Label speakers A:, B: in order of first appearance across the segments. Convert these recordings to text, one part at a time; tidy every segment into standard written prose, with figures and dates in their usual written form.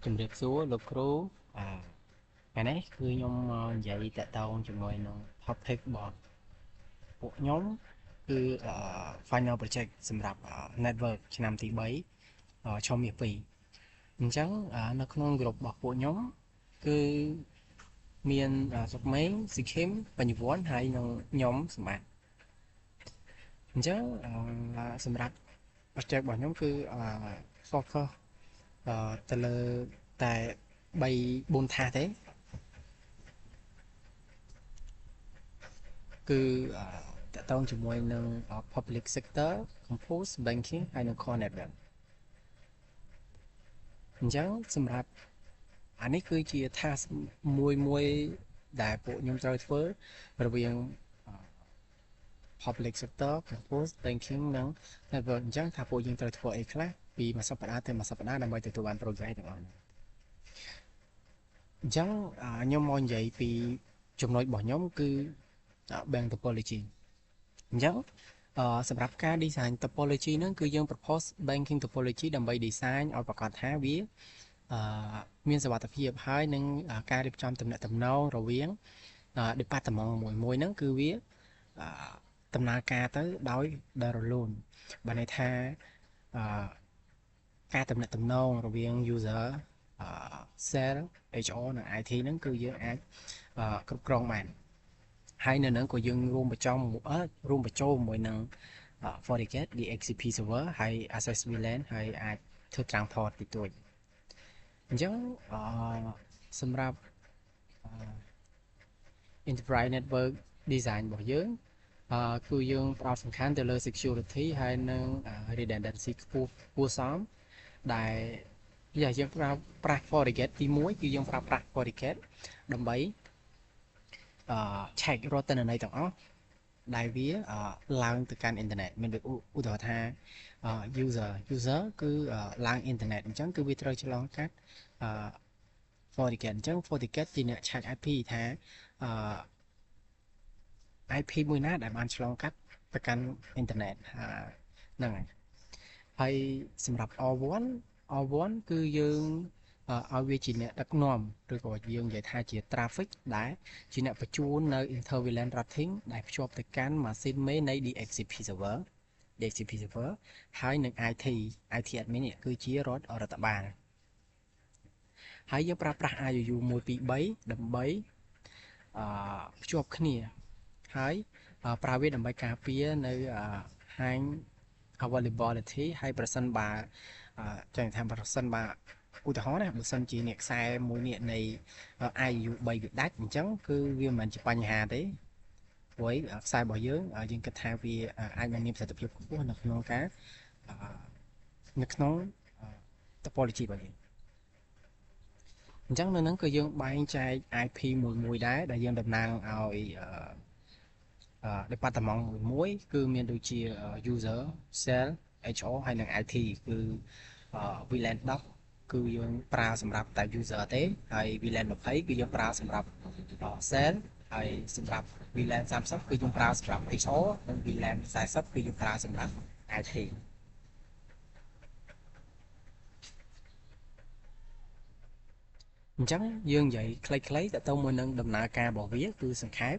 A: ជំរាបសួរលោកគ្រូថ្ងៃនេះគឺខ្ញុំនិយាយតាក់ទងជាមួយនឹង topic របស់ពួកខ្ញុំគឺ final project សម្រាប់ network ឆ្នាំទី3ឆមាស2អញ្ចឹងនៅក្នុង group របស់ពួកខ្ញុំគឺមានសុកមេងស៊ីខឹមបញ្ញវន្តហើយនិងខ្ញុំសម្បត្តិអញ្ចឹងសម្រាប់ project របស់ខ្ញុំគឺfocus ទៅលើតែ3-4ថាសទេគឺតាក់ទងជាមួយនឹង public sector campus banking ហើយនិង core network អញ្ចឹងសម្រាប់អានេះគឺជា task មួយដែលពួកខ្ញុំត្រូវធ្វើរវាង public sector campus banking និង network អញ្ចឹងថាពួកយើងត្រូវធ្វើអីខ្លះពីមួយសប្តាហ៍ទៅមួយសប្តាហ៍ដើម្បីទទួលបាន progress ទាំងអស់ហ្នឹងអញ្ចឹងខ្ញុំមកនិយាយពីចំណុចរបស់ខ្ញុំគឺ bank topology អញ្ចឹងសម្រាប់ការ design topology ហ្នឹងគឺយើង propose banking topology ដើម្បី design ឲ្យប្រកាសថាវាមានសុវត្ថិភាពហើយនឹងការរៀបចំទំនាក់ទំនងរវាង department មួយហ្នឹងគឺវាដំណើរការទៅដោយរលូនបានន័យថាការទំនាក់ទំនងរវាង user sales HR និង IT ហ្នឹងគឺយើងអាចគ្រប់គ្រងបានហើយនៅនឹងក៏យើងរួមបញ្ចូលជាមួយនឹង FortiGate DHCP server ហើយ Access VLAN ហើយអាចធ្វើត្រាំងថតតិចតួចអញ្ចឹងសម្រាប់ Enterprise Network Design របស់យើងគឺយើងផ្ដោតសំខាន់ទៅលើ security ហើយនិង redundancy ខ្ពស់គួរសមដែលយើងប្រើប្រាស់ FortiGate ទី1គឺយើងប្រើប្រាស់ FortiGate ដើម្បី check រាល់ទិន្នន័យទាំងអស់ដែលវាឡើងទៅកាន់អ៊ីនធឺណិតមានដូចឧទាហរណ៍ថា user គឺឡើងអ៊ីនធឺណិតអញ្ចឹងគឺវាត្រូវឆ្លងកាត់FortiGate អញ្ចឹង FortiGate ជាអ្នក check IP ថាIP មួយណាដែលបានឆ្លងកាត់ទៅកាន់អ៊ីនធឺណិតហ្នឹងហើយសម្រាប់ R1 គឺយើងឲ្យវាជាអ្នកដឹកនាំឬក៏យើងនិយាយថាជា traffic ដែលជាអ្នកបញ្ជូននៅ inter VLAN routing ដែលភ្ជាប់ទៅកាន់ machine main នៃ DHCP server ហើយនឹង IT admin នេះគឺជារដ្ឋបាលហើយយើងប្រើប្រាស់ IUU 123ដើម្បីភ្ជាប់គ្នាហើយប្រើវាដើម្បីការពារនៅ high availability ហើយប្រសិនបើចង់ថាប្រសិនបើឧទាហរណ៍ណាបើសិនជាអ្នកខ្សែមួយនេះនៃ IU 3វាដាច់អញ្ចឹងគឺវាមិនមែនជាបញ្ហាទេព្រោះខ្សែរបស់យើងគិតថាវាអាចនឹងមានប្រសិទ្ធភាពខ្ពស់នៅក្នុងការនៅក្នុង topology របស់យើងអញ្ចឹងនៅហ្នឹងគឺយើងបែងចែក IP មួយដែរដែលយើងតំណាងឲ្យdepartment មួយគឺមានដូចជា user sales HR ហើយនិង IT គឺ VLAN 10គឺយើងប្រើសម្រាប់តែ user ទេហើយ VLAN 20គឺយើងប្រើសម្រាប់ sales ហើយសម្រាប់ VLAN 30គឺយើងប្រើសម្រាប់ HR និង VLAN 40គឺយើងប្រើសម្រាប់ IT អញ្ចឹងយើងនិយាយខ្លីៗទៅមួយនឹងដំណើរការរបស់វាគឺសង្ខេប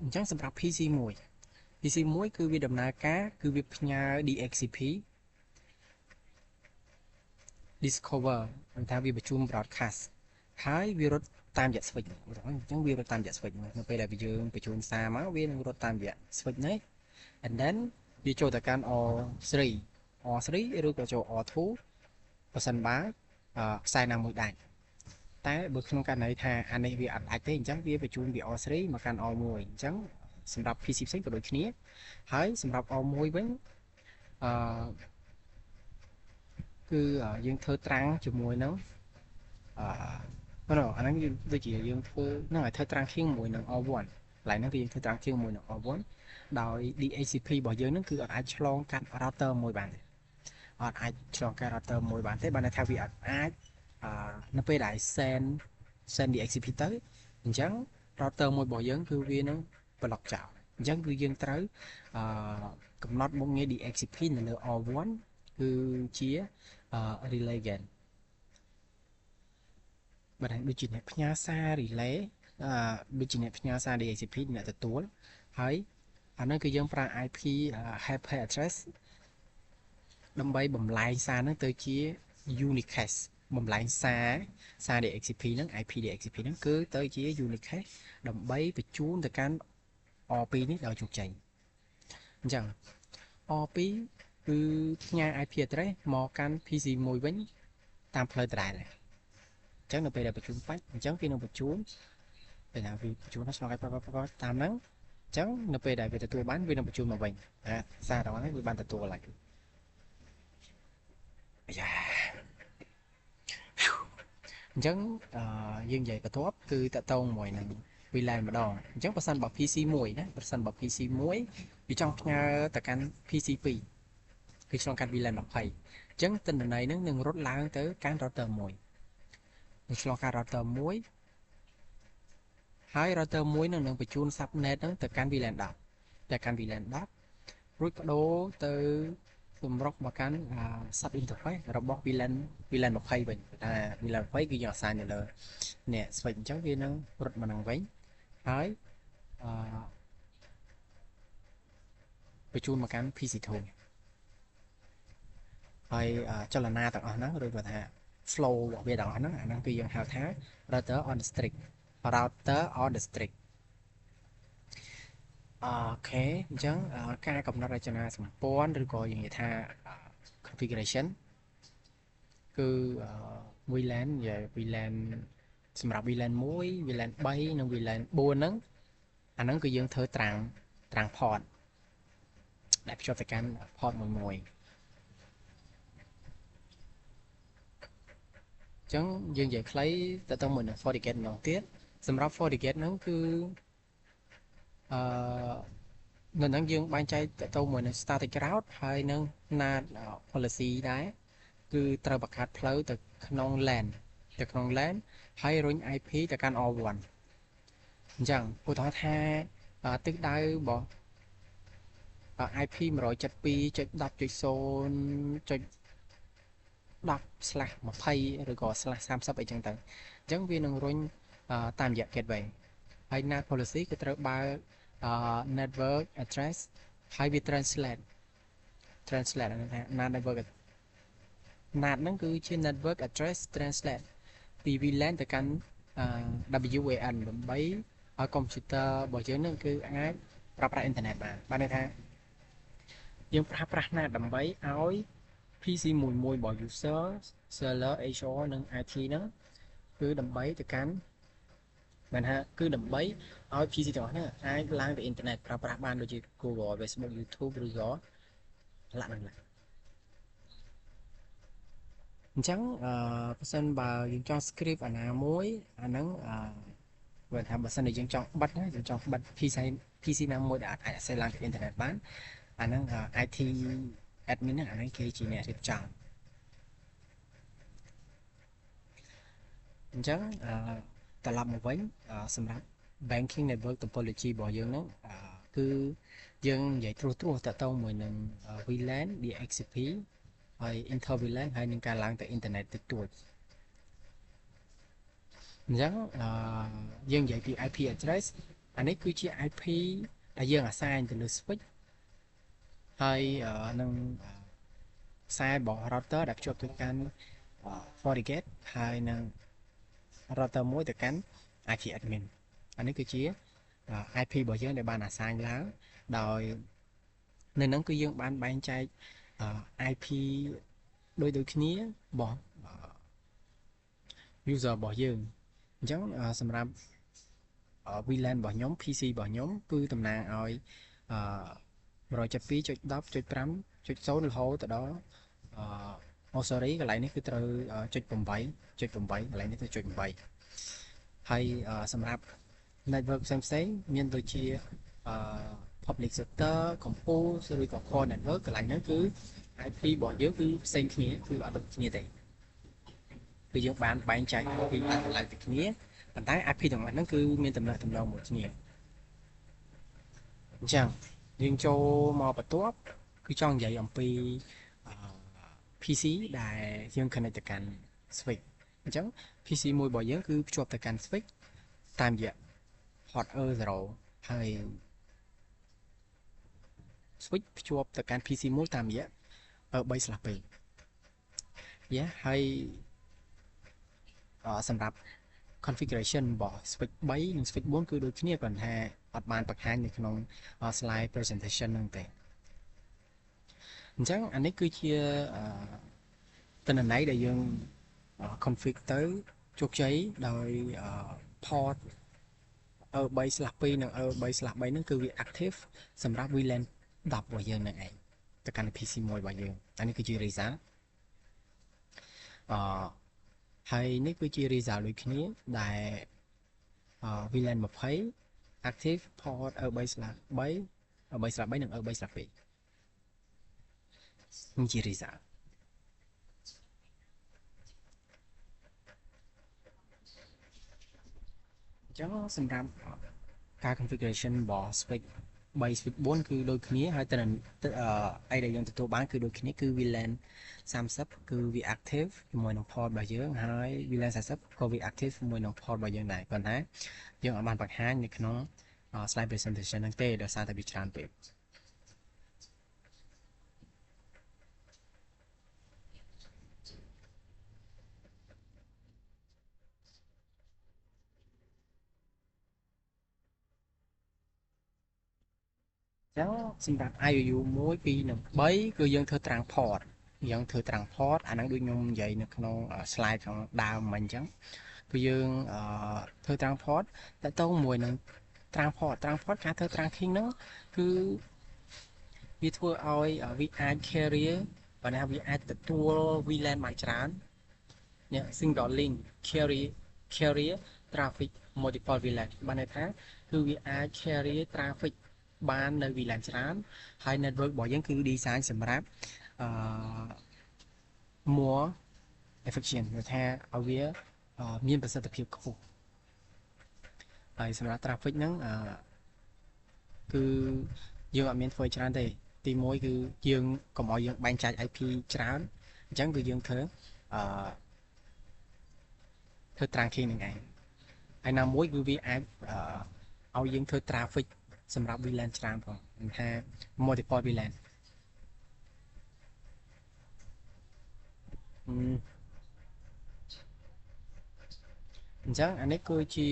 A: អញ្ចឹងសម្រាប់ PC1 គឺវាដំណើរការគឺវាផ្ញើ DHCP discover ថាវាបញ្ជូន broadcast ហើយវារត់តាមរយៈ switch អញ្ចឹងវារត់តាមរយៈ switch នៅពេលដែលយើងបញ្ជូនសារមកវានឹងរត់តាមរយៈ switch នេះ and then វាចូលទៅកាន់ R3 ឬក៏ចូល R2 បើសិនបើខ្សែណាមួយដាច់តែបើក្នុងករណីថាអានេះវាអត់ដាច់ទេអញ្ចឹងវាបញ្ជូនពី R3 មកកាន់ R1 អញ្ចឹងសម្រាប់ PC ផ្សេងក៏ដូចគ្នាហើយសម្រាប់ R1 វិញគឺយើងធ្វើត្រាំងជាមួយនឹងអាហ្នឹងដូចជាយើងធ្វើហ្នឹងឲ្យធ្វើត្រាំងខៀងមួយនឹង R1 កន្លែងហ្នឹងគឺយើងធ្វើត្រាំងខៀងមួយនឹង R1 ដោយ DHCP របស់យើងហ្នឹងគឺអត់អាចឆ្លងកាត់ router មួយបានទេអត់អាចឆ្លងកាត់ router មួយបានទេបានន័យថាវាអត់អាចនៅពេលដែល send DHCP ទៅអញ្ចឹង router មួយរបស់យើងគឺវានឹង block ចោលអញ្ចឹងគឺយើងត្រូវកំណត់មុខងារ DHCP នៅលើ R1 គឺជា relay gain បាទដូចជាអ្នកផ្ញើសារ relay ដូចជាអ្នកផ្ញើសារ DHCP អ្នកទទួលហើយអានោះគឺយើងប្រើ IP hyper address ដើម្បីបំលែងសារហ្នឹងទៅជា unicast បំលែងសារ DHCP ហ្នឹង IP DHCP ហ្នឹងគឺទៅជា unicast ដើម្បីបញ្ជូនទៅកាន់ R2 នេះដោយជោគជ័យអញ្ចឹង R2 គឺផ្ញើ IP address មកកាន់ PC មួយវិញតាមផ្លូវដដែលអញ្ចឹងនៅពេលដែលបញ្ជូនបាច់អញ្ចឹងវានឹងបញ្ជូនពេលណាវាបញ្ជូនឆ្លងកាត់តាមហ្នឹងអញ្ចឹងនៅពេលដែលវាទទួលបានវានឹងបញ្ជូនមកវិញសារទាំងហ្នឹងវាបានទទួលហើយយ៉ាអញ្ចឹងយើងនិយាយបន្ទាប់គឺតកតងមួយនឹង VLAN ម្ដងអញ្ចឹងបើសិនបើ PC មួយណាបើសិនបើ PC មួយវាចង់ផ្ញើទៅកាន់ PC 2គឺឆ្លងកាត់ VLAN 20អញ្ចឹងទិន្នន័យហ្នឹងនឹងរត់ឡើងទៅកាន់ router មួយនឹងឆ្លងកាត់ router មួយហើយ router មួយនឹងបញ្ជូន subnet ហ្នឹងទៅកាន់ VLAN 10ទៅកាន់ VLAN 10រួចបដូរទៅសម្រុកមកកាន់ sub interface របស់ VLAN 20វិញតែ VLAN 20គឺយើងអាសាយនៅលើនេះ switch អញ្ចឹងវានឹងរត់មកនឹងវិញហើយបញ្ជូនមកកាន់ PC2 ហើយចលនាទាំងអស់ហ្នឹងឬក៏ថា flow របស់វាទាំងអស់ហ្នឹងអាហ្នឹងគឺយើងហៅថា router on the street អូខេអញ្ចឹងការកំណត់រចនាសម្ព័ន្ធឬក៏យើងនិយាយថា configuration គឺ VLAN និយាយ VLAN សម្រាប់ VLAN 1 VLAN 3និង VLAN 4ហ្នឹងអាហ្នឹងគឺយើងធ្វើត្រាំង port ដែលភ្ជាប់ទៅកាន់ port មួយអញ្ចឹងយើងនិយាយខ្លីទៅមួយនឹង FortiGate ម្ដងទៀតសម្រាប់ FortiGate ហ្នឹងគឺនៅហ្នឹងយើងបែងចែកទៅមួយនឹង static route ហើយនឹង NAT policy ដែរគឺត្រូវបង្កើតផ្លូវទៅក្នុង LAN ហើយរុញ IP ទៅកាន់ R1 អញ្ចឹងឧទាហរណ៍ថាទិសដៅរបស់ IP 172.0.10/20 ឬក៏ /30 អីចឹងទៅអញ្ចឹងវានឹងរុញតាមរយៈ gateway ហើយ NAT policy គឺត្រូវបើ network address ហើយវា translate ហ្នឹងថា NAT network NAT ហ្នឹងគឺជា network address translate ពី VLAN ទៅកាន់ WAN ដើម្បីឲ្យកុំព្យូទ័ររបស់យើងហ្នឹងគឺអាចប្រើប្រាស់អ៊ីនធឺណិតបានន័យថាយើងប្រើប្រាស់ NAT ដើម្បីឲ្យ PC មួយរបស់ user server HR និង IT ហ្នឹងគឺដើម្បីទៅកាន់បានថាគឺដើម្បីឲ្យ PC ទាំងអស់ហ្នឹងអាចឡើងទៅអ៊ីនធឺណិតប្រើប្រាស់បានដូចជា Google Facebook YouTube ឬក៏ឡាក់ហ្នឹងអញ្ចឹងបើសិនបើយើងចង់ script អាណាមួយអាហ្នឹងបើថាបើសិនជាយើងចង់បិទយើងចង់បិទ PC ណាមួយដែលអាច access ឡើងទៅអ៊ីនធឺណិតបានអាហ្នឹង IT admin ហ្នឹងអាហ្នឹងគេជាអ្នករៀបចំអញ្ចឹងត្រឡប់មកវិញសម្រាប់ banking network topology របស់យើងហ្នឹងគឺយើងនិយាយត្រួសតទៅមួយនឹង VLAN DHCP ហើយ inter VLAN ហើយនឹងការឡើងទៅអ៊ីនធឺណិតតិចតួចអញ្ចឹងយើងនិយាយពី IP address អានេះគឺជា IP ដែលយើង assign ទៅលើ switch ហើយនឹងខ្សែរបស់ router ដែលភ្ជាប់ទៅកាន់ FortiGate ហើយនឹង router មួយទៅកាន់ IP admin អានេះគឺជា IP របស់យើងដែលបាន assign ឡើងដោយនៅហ្នឹងគឺយើងបានបែងចែក IP ដូចគ្នារបស់ user របស់យើងអញ្ចឹងសម្រាប់ VLAN របស់ខ្ញុំ PC របស់ខ្ញុំគឺតំណាងឲ្យ172.10.5.0 រហូតទៅដល់sorry កន្លែងនេះគឺត្រូវចុច 8 កន្លែងនេះទៅចុច 8ហើយសម្រាប់ network ផ្សេងមានដូចជាpublic sector compose ឬក៏ core network កន្លែងហ្នឹងគឺ IP របស់យើងគឺផ្សេងគ្នាគឺអត់ដូចគ្នាទេគឺយើងបានបែងចែក IP កន្លែងពីគ្នាប៉ុន្តែ IP ទាំងអស់ហ្នឹងគឺមានទំនាក់ទំនងមួយគ្នាអញ្ចឹងយើងចូលមកបន្ទាប់គឺចង់និយាយអំពី PC ដែលយើង connect ទៅកាន់ switch អញ្ចឹង PC មួយរបស់យើងគឺភ្ជាប់ទៅកាន់ switch តាមរយៈ port R0 ហើយ switch ភ្ជាប់ទៅកាន់ PC មួយតាមរយៈ R3/2 ហើយសម្រាប់ configuration របស់ switch 3 និង switch 4 គឺដូចគ្នាគ្រាន់តែអត់បានបង្ហាញនៅក្នុង slide presentation ហ្នឹងទេអញ្ចឹងអានេះគឺជាទិន្នន័យដែលយើង config ទៅជោគជ័យដោយ port R3/2 និង R3/3 ហ្នឹងគឺវា active សម្រាប់ VLAN 10របស់យើងនឹងឯងទៅកាន់ PC មួយរបស់យើងអានេះគឺជា result ហើយនេះគឺជា result ដូចគ្នាដែល VLAN 20 active port R3/3 R3/3 និង R3/2 នេះជា result អញ្ចឹងសម្រាប់ការ configuration របស់ switch 3 switch 4 គឺដូចគ្នាហើយតែអីដែលយើងទទួលបានគឺដូចគ្នាគឺ VLAN 30គឺវា active ជាមួយនឹង port របស់យើងហើយ VLAN 40ក៏វា active ជាមួយនឹង port របស់យើងដែរប៉ុន្តែយើងអត់បានបង្ហាញនៅក្នុង slide presentation ហ្នឹងទេដោយសារតែវាច្រើនពេកចឹងសម្រាប់ IOU 1 2និង3គឺយើងធ្វើត្រាំង port យើងធ្វើត្រាំង port អាហ្នឹងដូចខ្ញុំនិយាយនៅក្នុង slide ខាងដើមមិញអញ្ចឹងគឺយើងធ្វើត្រាំង port តទៅមួយនឹងត្រាំង port ការធ្វើត្រាំង king ហ្នឹងគឺវាធ្វើឲ្យវាអាច carrier បើណាវាអាចទទួល VLAN បានច្រើននេះ single link carrier traffic multiple VLAN បានន័យថាគឺវាអាច carrier traffic បាននៅ VLAN ច្រើនហើយ network របស់យើងគឺ design សម្រាប់more efficient គឺថាឲ្យវាមានប្រសិទ្ធភាពខ្ពស់ហើយសម្រាប់ traffic ហ្នឹងគឺយើងអត់មានធ្វើច្រើនទេទី1គឺយើងកុំឲ្យយើងបែងចែក IP ច្រើនអញ្ចឹងគឺយើងធ្វើtracking នឹងឯងហើយណាមួយគឺវាអាចឲ្យយើងធ្វើ traffic សម្រាប់ VLAN ច្រើនផងមិនថា multiple VLAN អញ្ចឹងអានេះគឺជា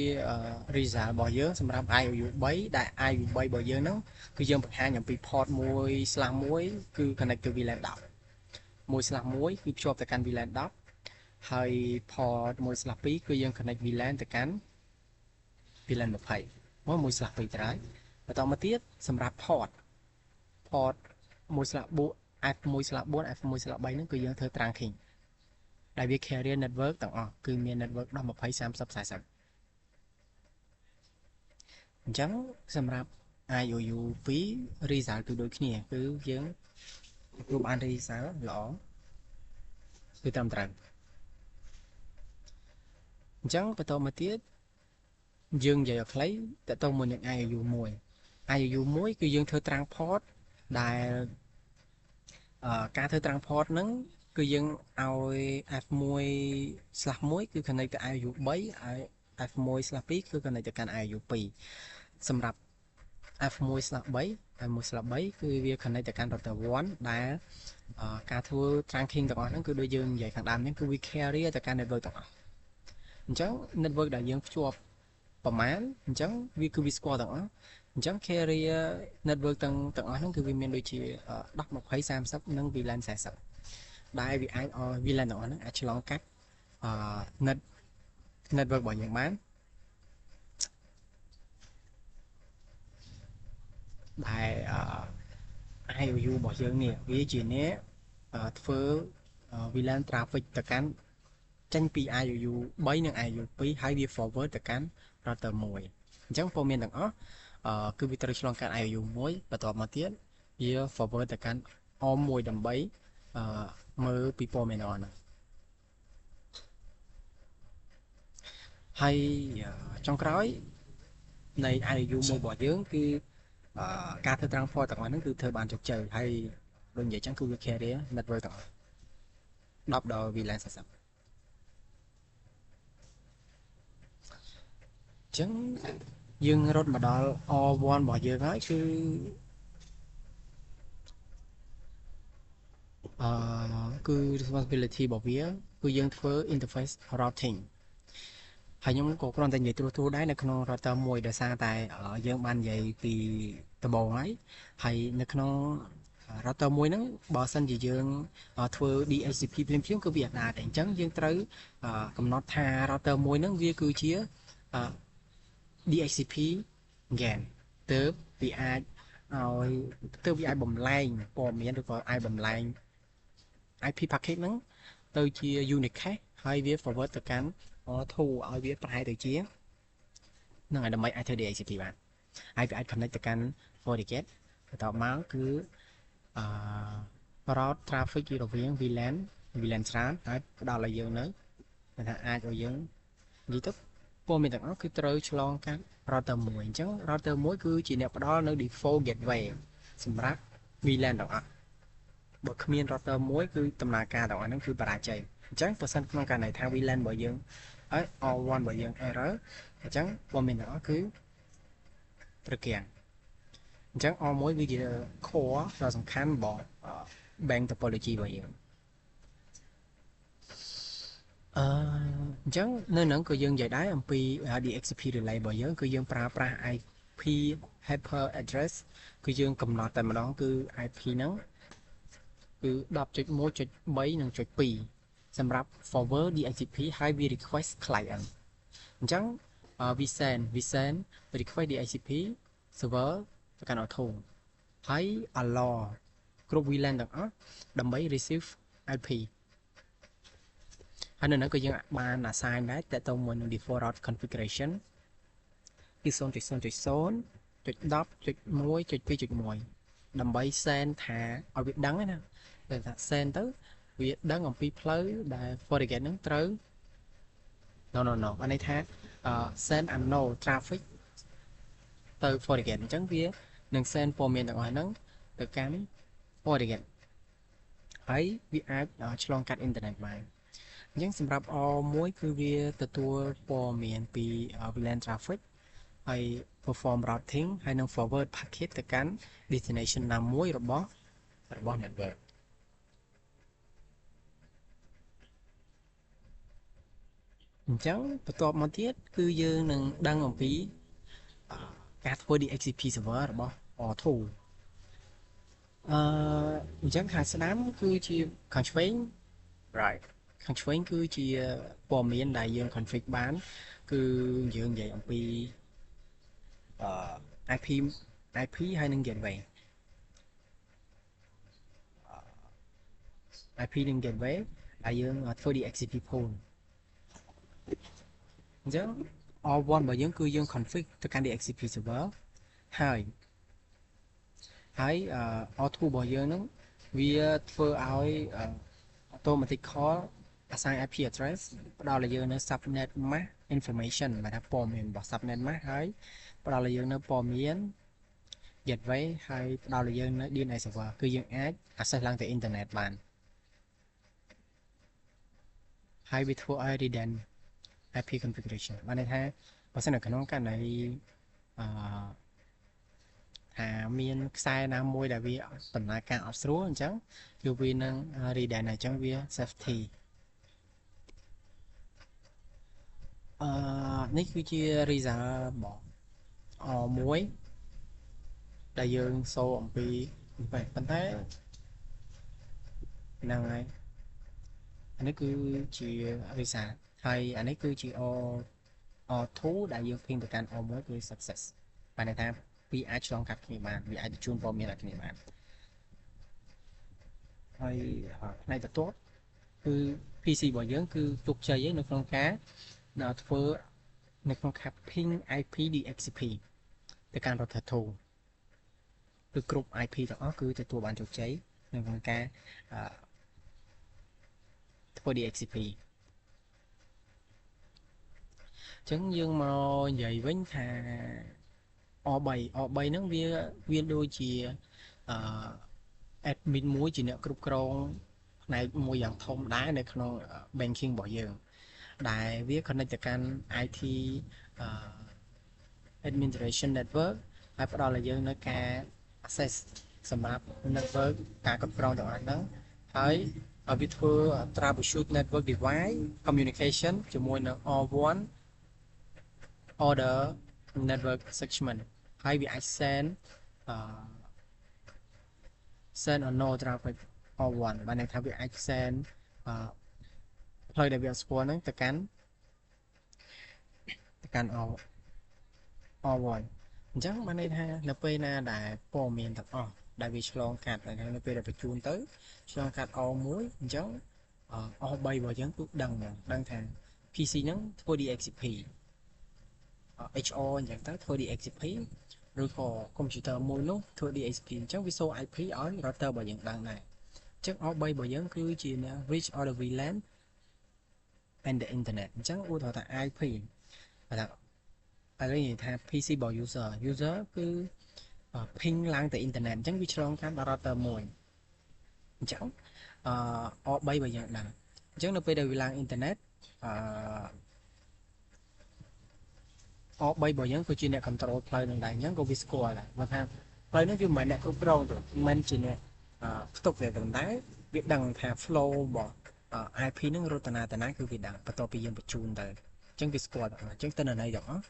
A: result របស់យើងសម្រាប់ IOU 3ដែល IOU 3របស់យើងហ្នឹងគឺយើងបង្ហាញអំពី port 1/1 គឺ connect ទៅ VLAN 10 1/1 គឺភ្ជាប់ទៅកាន់ VLAN 10ហើយ port 1/2 គឺយើង connect VLAN ទៅកាន់ VLAN 20 1/2 ទៅហើយបន្តមកទៀតសម្រាប់ port 1/4 F1/4 F1/3 ហ្នឹងគឺយើងធ្វើ trunking ដែលវា carrier network ទាំងអស់គឺមាន network 10 20 30 40អញ្ចឹងសម្រាប់ IOU 2 result គឺដូចគ្នាគឺយើងទទួលបាន result ល្អគឺត្រឹមត្រូវអញ្ចឹងបន្តមកទៀតយើងនិយាយឲ្យខ្លីតើតើមួយនឹង IOU 1 គឺយើងធ្វើត្រាំង port ដែលការធ្វើត្រាំង port ហ្នឹងគឺយើងឲ្យ F1/1 គឺ connect ទៅ IOU 3ហើយ F1/2 គឺ connect ទៅកាន់ IOU 2សម្រាប់ F1/3 គឺវា connect ទៅកាន់ router 1ដែលការធ្វើ trunking ទាំងអស់ហ្នឹងគឺដូចយើងនិយាយខាងដើមហ្នឹងគឺវា carrier ទៅកាន់ network ទាំងអស់អញ្ចឹង network ដែលយើងភ្ជាប់ប្រមាណអញ្ចឹងវាគឺវាស្គាល់ទាំងអស់អញ្ចឹង carrier network ទាំងអស់ហ្នឹងគឺវាមានដូចជា10 20 30និង VLAN 40ដែលវាអាចឲ្យ VLAN ទាំងអស់ហ្នឹងអាចឆ្លងកាត់network របស់យើងបានដែល IOU របស់យើងនេះវាជាអ្នកធ្វើ VLAN traffic ទៅកាន់ចេញពី IOU 3និង IOU 2ហើយវា forward ទៅកាន់ router 1អញ្ចឹងព័ត៌មានទាំងអស់គឺវាត្រូវឆ្លងកាត់ IOU 1បន្ទាប់មកទៀតវា forward ទៅកាន់ OM 1ដើម្បីមើលពីព័ត៌មានហ្នឹងហើយចុងក្រោយនៃ IOU 1របស់យើងគឺការធ្វើ transfer ទាំងអស់ហ្នឹងគឺធ្វើបានជោគជ័យហើយដូចនិយាយចឹងគឺវា carrier network ទាំងអស់10ដល់ VLAN 40 ចឹងយើងរត់មកដល់ R1 របស់យើងហើយគឺគឺ responsibility របស់វាគឺយើងធ្វើ interface routing ហើយខ្ញុំក៏គ្រាន់តែនិយាយត្រួសដែរនៅក្នុង router មួយដោយសារតែយើងបាននិយាយពីដំបូងហើយនៅក្នុង router មួយហ្នឹងបើសិនជាយើងធ្វើ DHCP ភ្លាមៗគឺវាអត់ដែរទេអញ្ចឹងយើងត្រូវកំណត់ថា router មួយហ្នឹងវាគឺជា DHCP again ទើបវាអាចបំលែងព័ត៌មានឬក៏អាចបំលែង IP packet ហ្នឹងទៅជា unit cache ហើយវា forward ទៅកាន់ R2 ឲ្យវាប្រហែលទៅជានឹងឲ្យដើម្បីអាចធ្វើ DHCP បានហើយវាអាច connect ទៅកាន់ FortiGate បន្ទាប់មកគឺroute traffic រវាង VLAN ច្រើនហើយផ្ដល់ឲ្យយើងនៅថាអាចឲ្យយើងនិយាយទៅព័ត៌មានទាំងអស់គឺត្រូវឆ្លងកាត់ router មួយអញ្ចឹង router មួយគឺជាអ្នកផ្ដល់នៅ default gateway សម្រាប់ VLAN ទាំងអស់បើគ្មាន router មួយគឺដំណើរការទាំងអស់ហ្នឹងគឺបរាជ័យអញ្ចឹងបើសិនក្នុងករណីថា VLAN របស់យើងហើយ R1 របស់យើង error អញ្ចឹងព័ត៌មានទាំងអស់គឺត្រូវគាំងអញ្ចឹង R1 វាជា core ដ៏សំខាន់របស់ bank topology របស់យើងអញ្ចឹងនៅនឹងក៏យើងនិយាយដែរអំពី DHCP relay របស់យើងគឺយើងប្រើប្រាស់ IP hyper address គឺយើងកំណត់តែម្ដងគឺ IP ហ្នឹងគឺ 10.1.3 និង .2 សម្រាប់ forward DHCP ហើយវា request client អញ្ចឹងwe send request DHCP server ទៅកាន់ R2 ហើយ allow គ្រប់ VLAN ទាំងអស់ដើម្បី receive IP ហើយនៅនោះក៏យើងបាន assign ដែរតើតើមួយនឹង default route configuration គឺ 0.0.0.10.1.2.1 ដើម្បី send ថាឲ្យវាដឹងណាតែថា send ទៅវាដឹងអំពីផ្លូវដែល FortiGate ហ្នឹងត្រូវ no អានេះថា send and no traffic ទៅ FortiGate អញ្ចឹងវានឹង send ព័ត៌មានទាំងអស់ហ្នឹងទៅកាន់ FortiGate ហើយវាអាចឆ្លងកាត់អ៊ីនធឺណិតបានអញ្ចឹងសម្រាប់ R1 គឺវាទទួលព័ត៌មានពី VLAN traffic ហើយ perform routing ហើយនឹង forward packet ទៅកាន់ destination ណាមួយរបស់ network អញ្ចឹងបន្ទាប់មកទៀតគឺយើងនឹងដឹងអំពីការធ្វើ DHCP server របស់ R2 អញ្ចឹងខាងស្ដាំគឺជាខាងឆ្វេង right ខាងឆ្វេងគឺជាព័ត៌មានដែលយើង config បានគឺយើងនិយាយអំពី IP ហើយនឹង gateway IP និង gateway ដែលយើងធ្វើ DHCP pool អញ្ចឹង R1 របស់យើងគឺយើង config ទៅកាន់ DHCP server ហើយ R2 របស់យើងហ្នឹងវាធ្វើឲ្យ automatic call assign IP address ផ្ដល់ឲ្យយើងនៅ subnet mask information បាទថាព័ត៌មានរបស់ subnet mask ហើយផ្ដល់ឲ្យយើងនៅព័ត៌មាន gateway ហើយផ្ដល់ឲ្យយើងនៅ DNS server គឺយើងអាច access ឡើងទៅ internet បានហើយវាធ្វើឲ្យ redundant IP configuration បានន័យថាបើសិននៅក្នុងករណីថាមានខ្សែណាមួយដែលវាដំណើរការអត់ស្រួលអញ្ចឹងគឺវានឹង redundant អញ្ចឹងវា safety នេះគឺជា result របស់ R1 ដែលយើងសូមអំពីប៉ុន្តែហ្នឹងហើយអានេះគឺជា result ហើយអានេះគឺជា R2 ដែលយើងping ទៅកាន់ R1 គឺ success បានន័យថាវាអាចឆ្លងកាត់គ្នាបានវាអាចបញ្ជូនព័ត៌មានឲ្យគ្នាបានហើយផ្នែកបន្ទាប់គឺ PC របស់យើងគឺជោគជ័យនៅក្នុងការធ្វើនៅក្នុងការ ping IP DHCP ទៅកាន់ router 2គឺគ្រប់ IP ទាំងអស់គឺទទួលបានជោគជ័យនៅក្នុងការធ្វើ DHCP អញ្ចឹងយើងមកនិយាយវិញថា R3 ហ្នឹងវាដូចជា admin មួយជាអ្នកគ្រប់គ្រងផ្នែកមួយយ៉ាងធំដែរនៅក្នុង banking របស់យើងដែលវា connect ទៅកាន់ IT administration network ហើយផ្ដល់ឲ្យយើងនៅការ access សម្រាប់ network ការគ្រប់គ្រងទាំងអស់ហ្នឹងហើយវាធ្វើ troubleshoot network device communication ជាមួយនឹង R1 order network segment ហើយវាអាច send or no traffic R1 បានន័យថាវាអាច send ផ្លូវដែលវាអត់ស្គាល់ហ្នឹងទៅកាន់ R1 អញ្ចឹងបានន័យថានៅពេលណាដែលព័ត៌មានទាំងអស់ដែលវាឆ្លងកាត់នៅពេលដែលបញ្ជូនទៅឆ្លងកាត់ R1 អញ្ចឹង R3 របស់យើងគឺដឹងថា PC ហ្នឹងធ្វើ DHCP HR អញ្ចឹងទៅធ្វើ DHCP ឬក៏ computer មួយនោះធ្វើ DHCP អញ្ចឹងវាសូ IP ឲ្យ router របស់យើងដឹងដែរអញ្ចឹង R3 របស់យើងគឺជា reach all the VLAN and the internet អញ្ចឹងឧទាហរណ៍ថា IP បើថាឥឡូវនិយាយថា PC របស់ user គឺ ping ឡើងទៅ internet អញ្ចឹងវាឆ្លងកាត់ដល់ router មួយអញ្ចឹងR3 របស់យើងដឹងអញ្ចឹងនៅពេលដែលវាឡើង internet R3 របស់យើងគឺជាអ្នក control ផ្លូវនឹងដែរអញ្ចឹងក៏វាស្គាល់ដែរបើថាផ្លូវនេះវាមិនមែនអ្នកគ្រប់គ្រងទេមិនជាអ្នកផ្ទុកទេតែវាដឹងថា flow របស់ IP ហ្នឹងរត់តាណាគឺវាដឹងបន្ទាប់ពីយើងបញ្ជូនទៅអញ្ចឹងវាស្គាល់អញ្ចឹងតើន័យទាំងអស់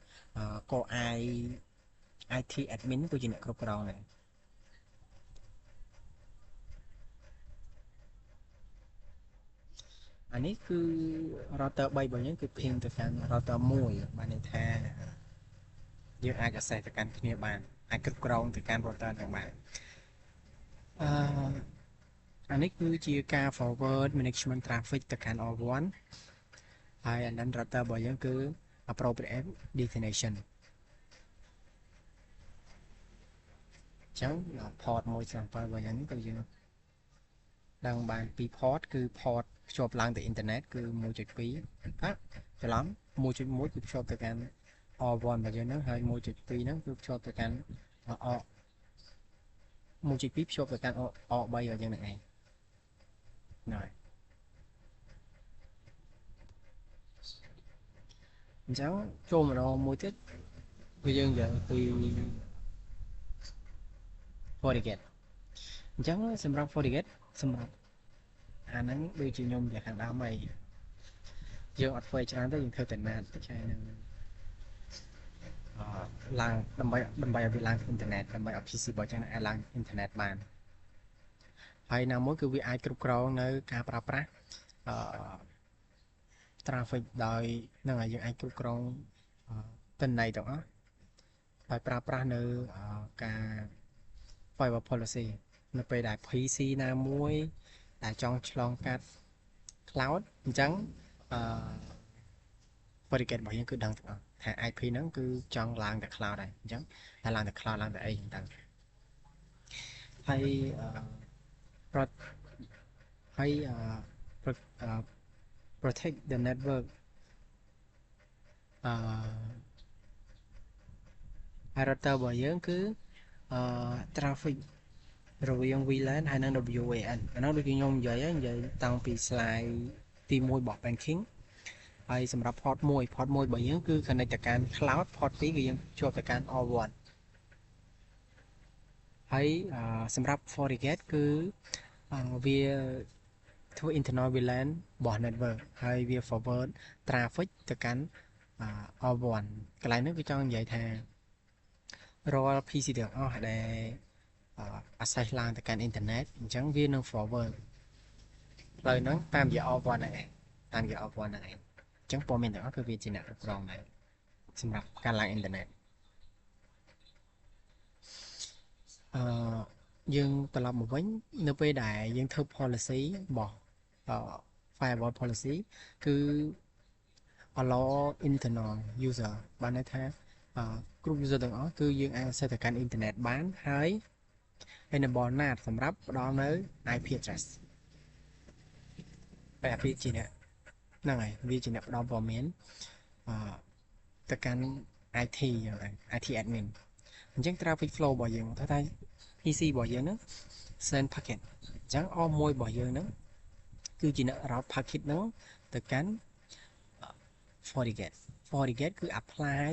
A: ក៏ IT admin គឺជាអ្នកគ្រប់គ្រងដែរអានេះគឺ router 3របស់យើងគឺ ping ទៅកាន់ router 1បានន័យថាយើងអាច access ទៅកាន់គ្នាបានអាចគ្រប់គ្រងទៅកាន់ router ទាំងបានអានេះគឺជាការ forward management traffic ទៅកាន់ R1 ហើយអានឹង router របស់យើងគឺ appropriate destination អញ្ចឹង port 1.7របស់យើងគឺយើងដឹងបានពី port គឺ port ភ្ជាប់ឡើងទៅ internet គឺ 1.2 ច្រឡំ 1.1 គឺភ្ជាប់ទៅកាន់ R1 របស់យើងហ្នឹងហើយ 1.2 ហ្នឹងគឺភ្ជាប់ទៅកាន់ 1.2 ភ្ជាប់ទៅកាន់ R3 របស់យើងហ្នឹងឯងហើយអញ្ចឹងចូលម្ដងមួយទៀតគឺយើងនិយាយពី FortiGate អញ្ចឹងសម្រាប់ FortiGate សម្រាប់អាហ្នឹងដូចជាខ្ញុំនិយាយខាងដើមហើយយើងអត់ធ្វើច្រើនទេយើងធ្វើតែ NAT ឆែនឹងឡើងដើម្បីឲ្យវាឡើងអ៊ីនធឺណិតដើម្បីឲ្យ PC របស់យើងអាចឡើងអ៊ីនធឺណិតបានហើយណាមួយគឺវាអាចគ្រប់គ្រងនៅការប្រើប្រាស់traffic ដោយនឹងឲ្យយើងអាចគ្រប់គ្រងទិន្នន័យទាំងអស់ហើយប្រើប្រាស់នៅការ firewall policy នៅពេលដែល PC ណាមួយដែលចង់ឆ្លងកាត់ cloud អញ្ចឹងFortiGate របស់យើងគឺដឹងទាំងអស់ថា IP ហ្នឹងគឺចង់ឡើងទៅ cloud ដែរអញ្ចឹងតែឡើងទៅ cloud ឡើងទៅអីហ្នឹងហើយprotect the network router របស់យើងគឺ traffic រវាង VLAN ហើយនិង WAN អានោះដូចខ្ញុំនិយាយតាំងពី slide ទី1របស់ banking ហើយសម្រាប់ port 1របស់យើងគឺ connect ទៅកាន់ cloud port 2គឺយើងជួបទៅកាន់ R1 ហើយសម្រាប់ FortiGate គឺវាធ្វើ internal VLAN របស់ network ហើយវា forward traffic ទៅកាន់ R1 កន្លែងនេះគឺចង់និយាយថារាល់ PC ទាំងអស់ដែលaccess ឡើងទៅកាន់ internet អញ្ចឹងវានឹង forward ផ្លូវហ្នឹងតាមរយៈ R1 ហ្នឹងឯងតាមរយៈ R1 ហ្នឹងឯងអញ្ចឹងព័ត៌មានទាំងអស់គឺវាជាអ្នកគ្រប់គ្រងដែរសម្រាប់ការឡើង internet យើងត្រឡប់មកវិញនៅពេលដែលយើងធ្វើ policy របស់ firewall policy គឺ allow internal user បានន័យថាគ្រប់ user ទាំងអស់គឺយើងអាច access ទៅកាន់ internet បានហើយ enable NAT សម្រាប់ផ្ដល់នៅ IP address តែវាជាអ្នកហ្នឹងហើយវាជាអ្នកផ្ដល់ព័ត៌មានទៅកាន់ IT admin អញ្ចឹង traffic flow របស់យើងថា PC របស់យើងហ្នឹង send packet អញ្ចឹង R1 របស់យើងហ្នឹងគឺជាអ្នក route packet ហ្នឹងទៅកាន់ FortiGate គឺ apply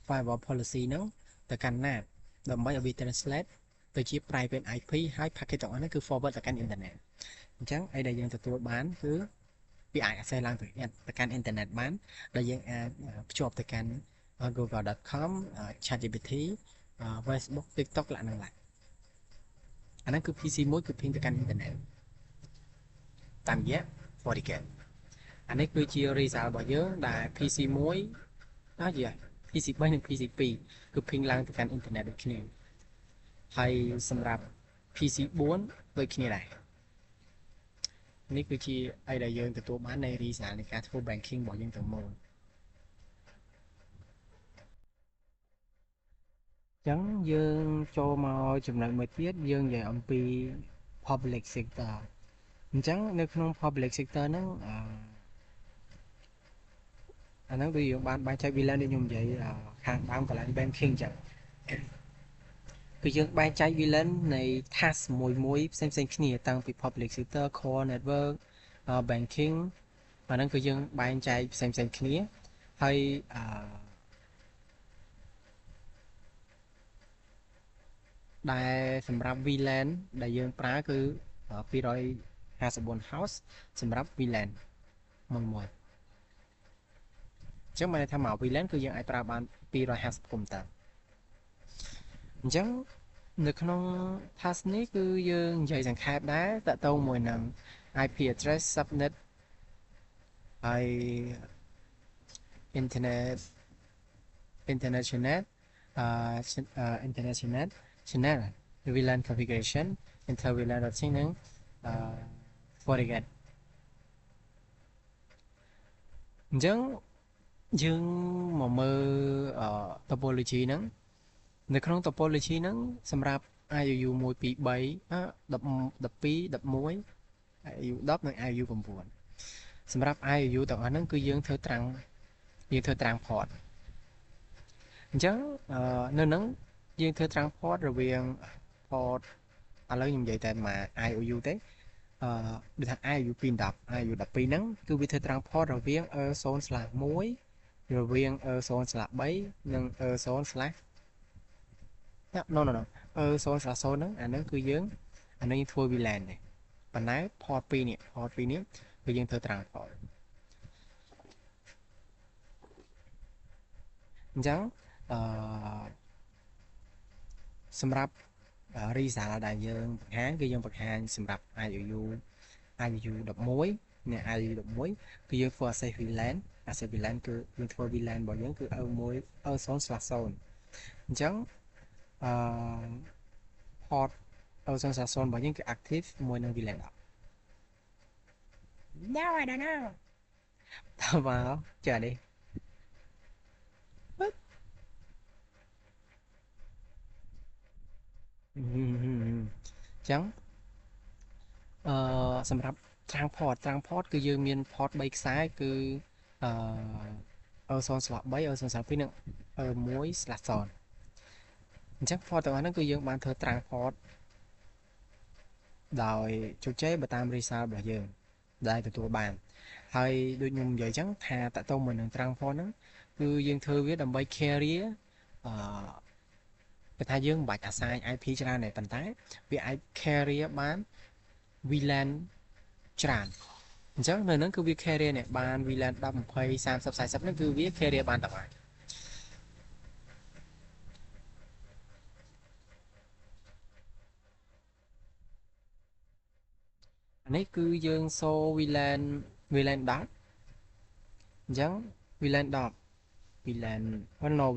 A: firewall policy ហ្នឹងទៅកាន់ NAT ដើម្បីឲ្យវា translate ទៅជា private IP ហើយ packet ទាំងអស់ហ្នឹងគឺ forward ទៅកាន់ internet អញ្ចឹងអីដែលយើងទទួលបានគឺវាអាច access ឡើងទៅកាន់ internet បានដែលយើងអាចភ្ជាប់ទៅកាន់ google.com ChatGPT Facebook TikTok ឡាហ្នឹងឡាអាហ្នឹងគឺ PC មួយគឺ ping ទៅកាន់ internet តាមរយៈ FortiGate អានេះគឺជា result របស់យើងដែល PC មួយដល់ជា PC 3និង PC 2គឺ ping ឡើងទៅកាន់ internet ដូចគ្នាហើយសម្រាប់ PC 4ដូចគ្នាដែរនេះគឺជាអីដែលយើងទទួលបាននៃ result នៃការធ្វើ banking របស់យើងទាំងមូលអញ្ចឹងយើងចូលមកចំណុចមួយទៀតយើងនិយាយអំពី public sector អញ្ចឹងនៅក្នុង public sector ហ្នឹងអាហ្នឹងគឺយើងបានបែងចែក VLAN ដូចខ្ញុំនិយាយខាងដើមកន្លែង banking អញ្ចឹងគឺយើងបែងចែក VLAN នៃ task មួយផ្សេងគ្នាតាំងពី public sector core network banking អាហ្នឹងគឺយើងបែងចែកផ្សេងគ្នាហើយដែលសម្រាប់ VLAN ដែលយើងប្រើគឺ254 house សម្រាប់ VLAN មួយអញ្ចឹងបានថាមក VLAN គឺយើងអាចប្រើបាន250កុំព្យូទ័រអញ្ចឹងនៅក្នុង task នេះគឺយើងនិយាយសង្ខេបដែរតទៅមួយនឹង IP address subnet ហើយ internet channel channel VLAN configuration inter VLAN routing និង FortiGate អញ្ចឹងយើងមកមើលtopology ហ្នឹងនៅក្នុង topology ហ្នឹងសម្រាប់ IOU 1 2 3 12 11 IOU 10និង IOU 9សម្រាប់ IOU ទាំងអស់ហ្នឹងគឺយើងធ្វើត្រាំង port អញ្ចឹងនៅហ្នឹងយើងធ្វើត្រាំង port រវាង port ឥឡូវខ្ញុំនិយាយតែមក IOU ទេដូចថា IOU 210 IOU 12ហ្នឹងគឺវាធ្វើត្រាំង port រវាង 0/1 រវាង 0/3 និង 0/no 0/0 ហ្នឹងអាហ្នឹងគឺយើងអានេះធ្វើ VLAN ទេប៉ុន្តែ port 2នេះគឺយើងធ្វើត្រាំង port អញ្ចឹងសម្រាប់ result ដែលយើងបង្ហាញគឺយើងបង្ហាញសម្រាប់ IOU 11 និង IOU 11គឺយើងធ្វើ access VLAN គឺយើងធ្វើ VLAN របស់យើងគឺ 0/0 អញ្ចឹងport 0/0 របស់យើងគឺ active មួយនឹង VLAN 10 No I don't know តើមកចានេះអញ្ចឹងសម្រាប់ត្រាំង port គឺយើងមាន port 3ខ្សែគឺ0/3 0/2 និង 1/0 អញ្ចឹង port ទាំងអស់ហ្នឹងគឺយើងបានធ្វើត្រាំង port ដោយជោគជ័យបើតាម result របស់យើងដែលទទួលបានហើយដូចខ្ញុំនិយាយអញ្ចឹងថាតទៅមួយនឹងត្រាំង port ហ្នឹងគឺយើងធ្វើវាដើម្បី carrier គេថាយើងមិនបាច់អាសាយ IP ច្រើនទេប៉ុន្តែវាអាច carrier បាន VLAN ច្រើនអញ្ចឹងនៅហ្នឹងគឺវា carrier នេះបាន VLAN 10 20 30 40ហ្នឹងគឺវា carrier បានទាំងហើយអានេះគឺយើងសូ VLAN 10អញ្ចឹង VLAN 10 VLAN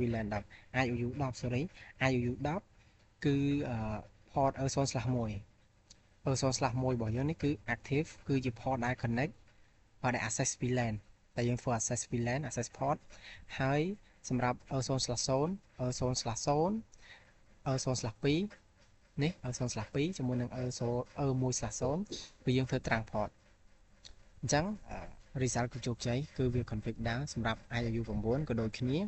A: VLAN 10 IOU 10 sorry IOU 10គឺport 0/1 0/1 របស់យើងនេះគឺ active គឺជា port ដែល connect ដែល access VLAN តែយើងធ្វើ access VLAN access port ហើយសម្រាប់ 0/0 0/0 0/2 នេះ 0/2 ជាមួយនឹង 1/0 គឺយើងធ្វើ ត្រាំង port អញ្ចឹង result គឺជោគជ័យគឺវា config ដែរសម្រាប់ IOU 9ក៏ដូចគ្នា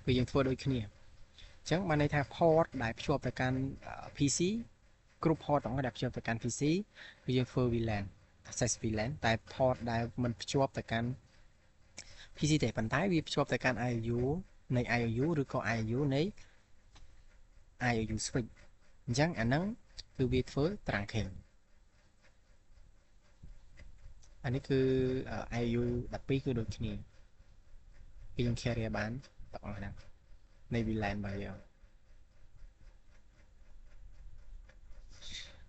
A: គឺយើងធ្វើដូចគ្នាអញ្ចឹងបានន័យថា port ដែលភ្ជាប់ទៅកាន់ PC គ្រប់ port ទាំងអស់ដែលភ្ជាប់ទៅកាន់ PC គឺយើងធ្វើ VLAN access VLAN តែ port ដែលមិនភ្ជាប់ទៅកាន់ PC ទេប៉ុន្តែវាភ្ជាប់ទៅកាន់ IOU នៃ IOU ឬក៏ IOU នៃ IOU switch អញ្ចឹងអាហ្នឹងគឺវាធ្វើ trunking អានេះគឺ IOU 12គឺដូចគ្នាគឺយើង carry បានទាំងអស់ហ្នឹងនៃ VLAN របស់យើង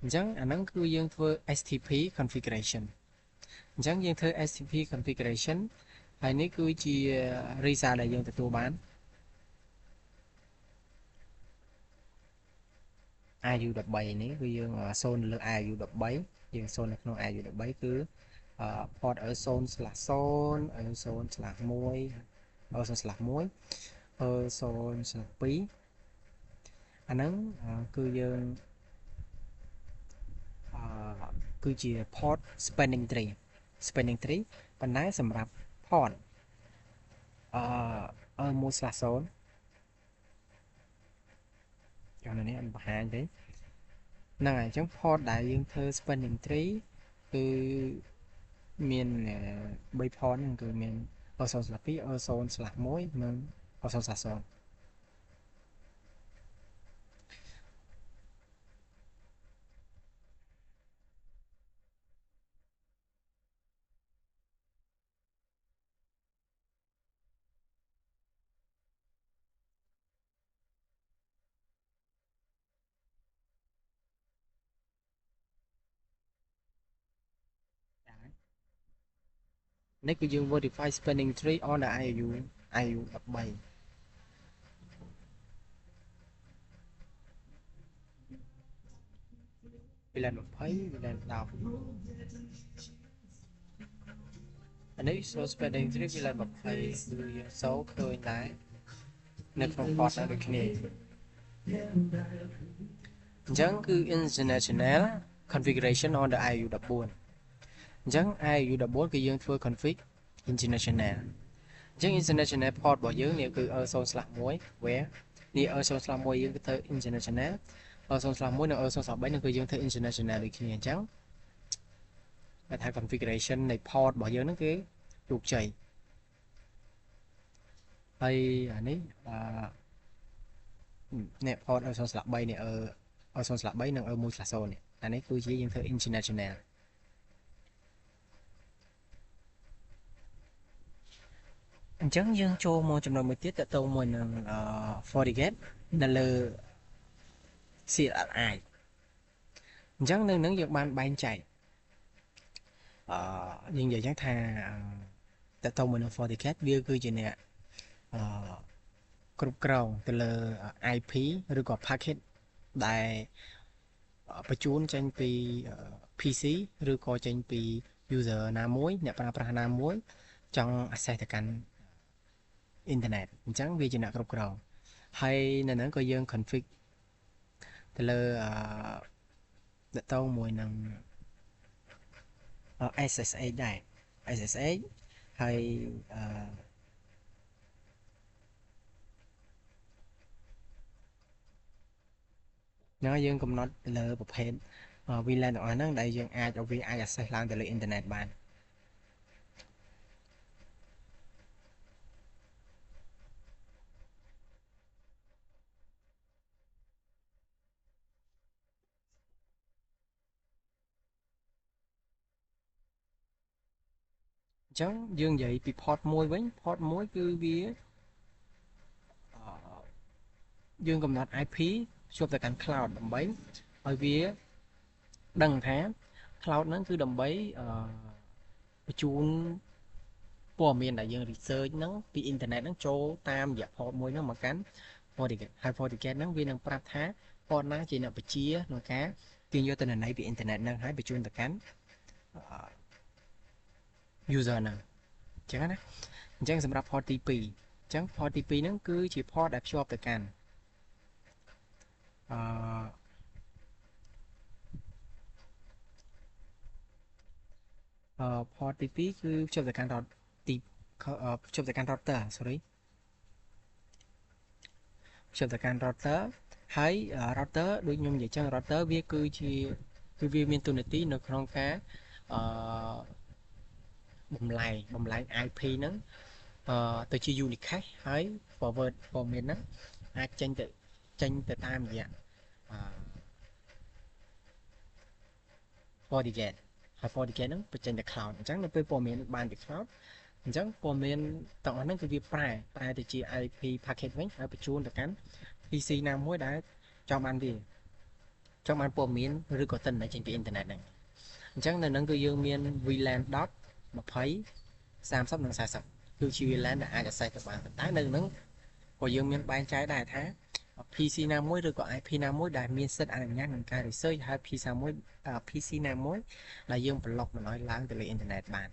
A: អញ្ចឹងអាហ្នឹងគឺយើងធ្វើ STP configuration អញ្ចឹងយើងធ្វើ STP configuration ហើយនេះគឺជា result ដែលយើងទទួលបាន IU 13នេះគឺយើងសូននៅលើ IU 13យើងសូននៅក្នុង IU 13គឺport E0/0 E0/1 E0/1 E0/2 អាហ្នឹងគឺយើងគឺជា port spanning tree ប៉ុន្តែសម្រាប់ port E1/0 យ៉ាងនេះអត់បង្ហាញទេហ្នឹងហើយអញ្ចឹង port ដែលយើងធ្វើ spanning tree គឺមាន3 port ហ្នឹងគឺមាន E0/2 E0/1 និង E0/0នេះគឺយើង verify spanning tree on the IU 13 VLAN 20 VLAN 10អានេះ show spanning tree VLAN 20គឺយើងសូវឃើញដែរនៅក្នុង port ហ្នឹងដូចគ្នាអញ្ចឹងគឺ international configuration on the IU 14អញ្ចឹង IU 14គឺយើងធ្វើ config international អញ្ចឹង international port របស់យើងនេះគឺ E0/1 where នេះ E0/1 យើងគឺធ្វើ international E0/1 និង E0/3 នឹងគឺយើងធ្វើ international ដូចគ្នាអញ្ចឹងគេថា configuration នៃ port របស់យើងហ្នឹងគឺជោគជ័យហើយអានេះនេះ port E0/3 នេះE0/3 និង E1/0 នេះអានេះគឺជាយើងធ្វើ internationalអញ្ចឹងយើងចូលមកចំណុចមួយទៀតតទៅមួយនឹង FortiGate នៅលើ CLI អញ្ចឹងនៅនឹងយើងបានបែងចែកយើងនិយាយចឹងថាតទៅមួយនឹង FortiGate វាគឺជាអ្នកគ្រប់គ្រងទៅលើ IP ឬក៏ packet ដែលបញ្ជូនចេញពី PC ឬក៏ចេញពី user ណាមួយអ្នកប្រើប្រាស់ណាមួយចង់ access ទៅកាន់ internet អញ្ចឹងវាជាអ្នកគ្រប់គ្រងហើយនៅហ្នឹងក៏យើង config ទៅលើតទៅមួយនឹង SSH ដែរ SSH ហើយហ្នឹងយើងកំណត់ទៅលើប្រភេទ VLAN ទាំងអស់ហ្នឹងដែលយើងអាចឲ្យវាអាច access ឡើងទៅលើ internet បានអញ្ចឹងយើងនិយាយពី port 1វិញ port 1គឺវាយើងកំណត់ IP ភ្ជាប់ទៅកាន់ cloud ដើម្បីឲ្យវាដឹងថា cloud ហ្នឹងគឺដើម្បីបញ្ជូនព័ត៌មានដែលយើង research ហ្នឹងពី internet ហ្នឹងចូលតាមរយៈ port មួយហ្នឹងមកកាន់ FortiGate ហើយ FortiGate ហ្នឹងវានឹងប្រាប់ថា port ណាជាអ្នកបញ្ជាក្នុងការទាញយកទិន្នន័យពី internet ហ្នឹងហើយបញ្ជូនទៅកាន់ user ហ្នឹងអញ្ចឹងណាអញ្ចឹងសម្រាប់ port ទី2អញ្ចឹង port ទី2ហ្នឹងគឺជា port ដែលភ្ជាប់ទៅកាន់port ទី2គឺភ្ជាប់ទៅកាន់ ភ្ជាប់ទៅកាន់ router sorry ភ្ជាប់ទៅកាន់ router ហើយ router ដូចខ្ញុំនិយាយចឹង router វាគឺវាមានតួនាទីនៅក្នុងការបំលែង IP ហ្នឹង ទៅជា unicache ហើយ forward ព័ត៌មានហ្នឹងអាចចេញទៅតាមរយៈ FortiGate ហើយ FortiGate ហ្នឹងបញ្ចេញទៅ cloud អញ្ចឹងនៅពេលព័ត៌មានបានពី cloud អញ្ចឹងព័ត៌មានទាំងអស់ហ្នឹងគឺវាប្រែទៅជា IP packet វិញហើយបញ្ជូនទៅកាន់ PC ណាមួយដែលចង់បានព័ត៌មានឬក៏ទិន្នន័យចេញពីអ៊ីនធឺណិតហ្នឹងអញ្ចឹងនៅហ្នឹងគឺយើងមាន VLAN 10 20 30 និង 40 គឺជា VLAN ដែលអាច access ទៅបានតែនៅហ្នឹងក៏យើងមានបែងចែកដែរថា PC ណាមួយឬក៏ IP ណាមួយដែលមានសិទ្ធិអនុញ្ញាតក្នុងការ research ហើយ PC ណាមួយដែលយើងប្លុកមិនឲ្យឡើងទៅលើអ៊ីនធឺណិតបាន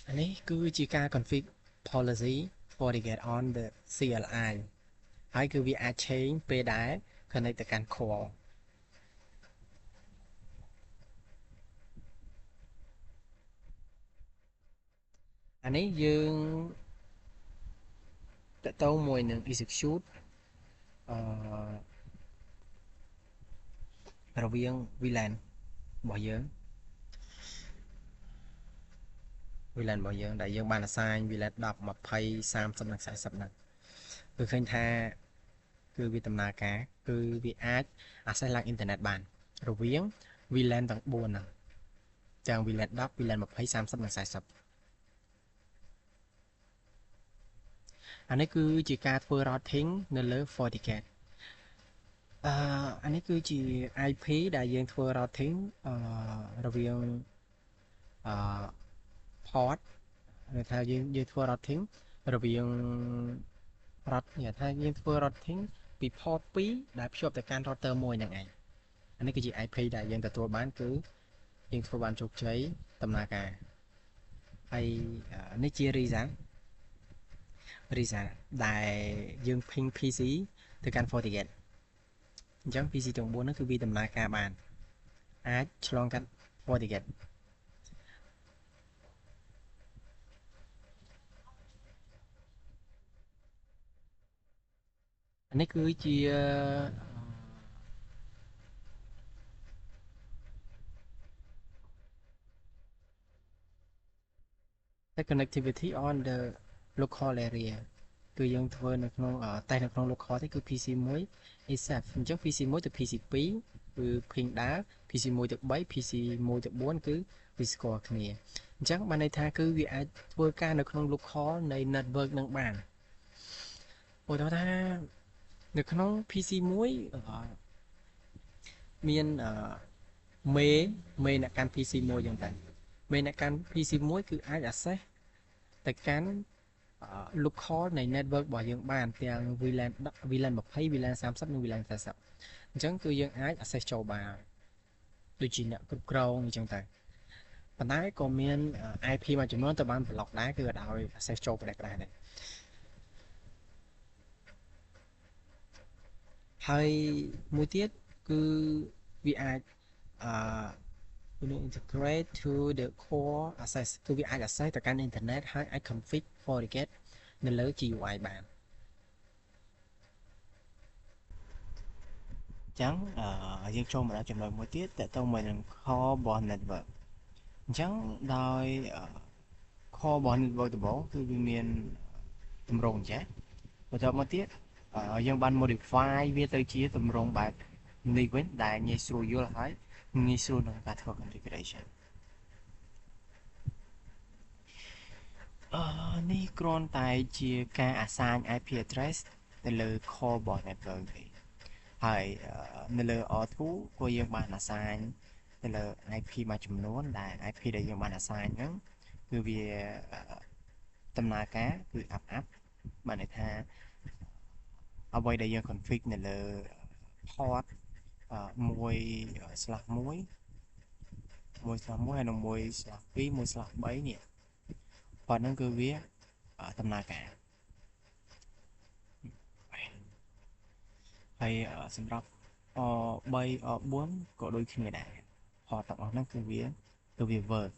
A: អានេះគឺជាការ config policy FortiGate on the CLI ហើយគឺវាអាច change ពេលដែល connect ទៅកាន់ core អានេះយើងតទៅមួយនឹង execute រវាង VLAN របស់យើង VLAN របស់យើងដែលយើងបាន assign VLAN 10 20 30 និង 40 ហ្នឹងគឺឃើញថាគឺវាដំណើរការគឺវាអាច access ឡើងអ៊ីនធឺណិតបានរវាង VLAN ទាំង4ហ្នឹងទាំង VLAN 10 VLAN 20 30 និង 40អានេះគឺជាការធ្វើ routing នៅលើ FortiGate អានេះគឺជា IP ដែលយើងធ្វើ routing រវាងport ដែលថាយើងធ្វើ routing រវាងថាយើងធ្វើ routing ពី port 2ដែលភ្ជាប់ទៅកាន់ router 1ហ្នឹងឯងអានេះគឺជា IP ដែលយើងទទួលបានគឺយើងធ្វើបានជោគជ័យដំណើរការហើយនេះជា reason ដែលយើង ping PC ទៅកាន់ FortiGate អញ្ចឹង PC ទាំង4ហ្នឹងគឺវាដំណើរការបានអាចឆ្លងកាត់ FortiGate អានេះគឺជា connectivity on the local area គឺយើងធ្វើនៅក្នុងតែនៅក្នុង local ទេគឺ PC 1 ASAP អញ្ចឹង PC 1ទៅ PC 2គឺ ping ដើរ PC 1ទៅ3 PC 1ទៅ4គឺវាស្គាល់គ្នាអញ្ចឹងបានន័យថាគឺវាអាចធ្វើការនៅក្នុង local នៃ network នឹងបានឧទាហរណ៍ថានៅក្នុង PC 1មានមេអ្នកកាន់ PC 1យ៉ាងតែមេអ្នកកាន់ PC 1គឺអាច access ទៅកាន់local នៃ network របស់យើងបានទាំង VLAN 20 VLAN 30និង VLAN 40អញ្ចឹងគឺយើងអាច access ចូលបានដូចជាអ្នកគ្រប់គ្រងអញ្ចឹងតែប៉ុន្តែក៏មាន IP មួយចំនួនទៅបាន block ដែរគឺឲ្យ access ចូលប្រដែរហើយមួយទៀតគឺវាអាចintegrate to the core access គឺវាអាច access ទៅកាន់ internet ហើយអាច config FortiGate នៅលើ GUI បានអញ្ចឹងយើងចូលមកដល់ចំណុចមួយទៀតតើតើមួយនឹង core របស់ network អញ្ចឹងដោយ core របស់ network ដំបូងគឺវាមានទម្រង់អញ្ចឹងបន្ទាប់មកទៀតយើងបាន modify វាទៅជាទម្រង់បែបនេះវិញដែលងាយស្រួលយល់ហើយងាយស្រួលក្នុងការធ្វើ configuration នេះគ្រាន់តែជាការ assign IP address ទៅលើ core របស់ network ទេហើយនៅលើ R2 ក៏យើងបាន assign ទៅលើ IP មួយចំនួនដែល IP ដែលយើងបាន assign ហ្នឹងគឺវាដំណើរការគឺ up បានន័យថាអ្វីដែលយើង config នៅលើ port 1/1 ហើយនឹង 1/2 1/3 នេះport ហ្នឹងគឺវាដំណើរការហើយសម្រាប់ R3 R4 ក៏ដូចគ្នាដែរ port ទាំងអស់ហ្នឹងគឺវា work